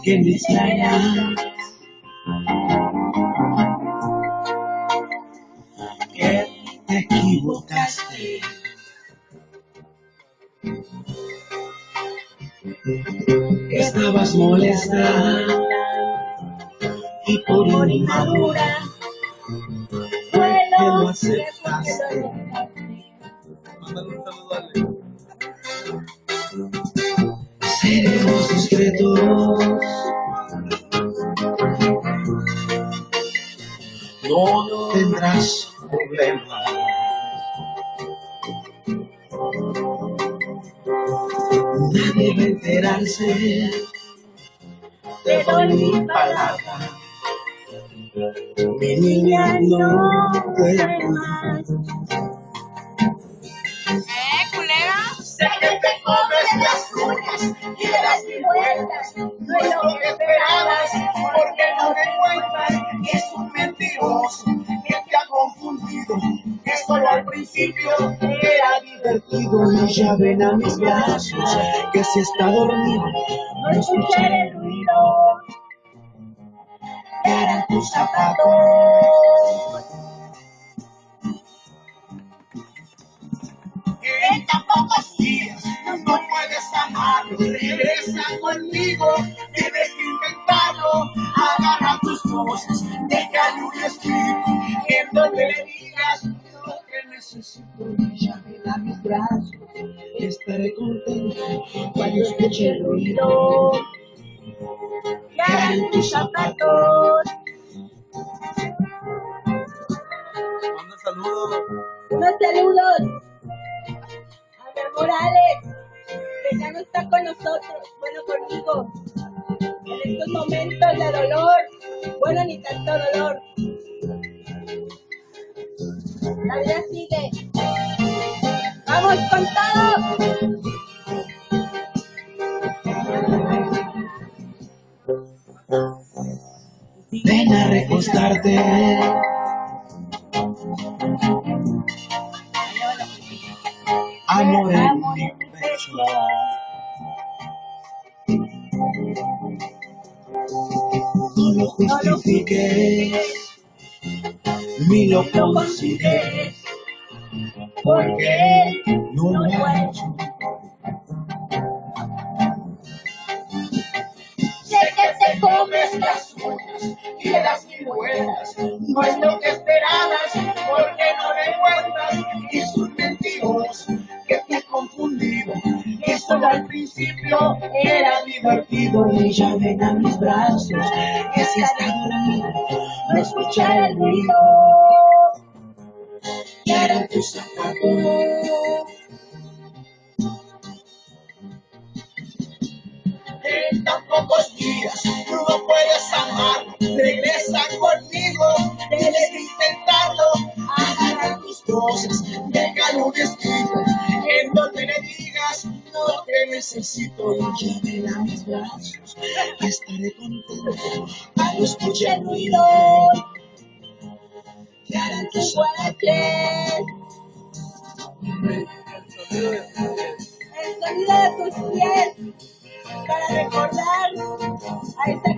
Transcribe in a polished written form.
que me extrañas, que te equivocaste. Estabas molesta y por inmadura fue que lo aceptaste. Mándale un saludo a Ale. Seremos discretos, no tendrás problema. Nadie va a enterarse, te doy mi palabra. Mi niña, no temas. culera? Sé que te comes las uñas y le das mil vueltas. No es lo que esperabas, porque no te cuentas que es un mentiroso que te ha confundido. Que solo al principio era divertido. Y ya ven a mis brazos, que si está dormido, no escucharé el ruido que harán tus zapatos. En tan pocos días no puedes amarlo. Regresa conmigo, tienes que intentarlo. Agarra tus cosas, déjale un escrito en donde le digas lo que necesito. Y ya ven a mis brazos, estaré contento cuando escuche el ruido que harán tus zapatos. Manda saludos. Unos saludos a mi amor Alex, que ya no está con nosotros, bueno, conmigo, en estos momentos de dolor, bueno, ni tanto dolor. La vida sigue. ¡Vamos con todo! Ven a recostarte. Amor en mi pecho. No lo justifiques, ni lo consideres, porque él no lo ha hecho. Sé que te comes las uñas y le das mil vueltas. No es lo que esperabas, porque no le cuentas. Es un mentiroso que te ha confundido. Que solo al principio era divertido. Y ya ven a mis brazos, que si está dormido, no escuchará el ruido que harán tus zapatos. En tan pocos días tú no puedes amarlo. Regresa conmigo, debes intentarlo. Agarra tus cosas, déjalo un escrito en donde le digas lo que necesito. Y ya ven a mis brazos, estaré contento cuando escuche el ruido que harán tus zapatos. El sonido de tus pies para recordar a esa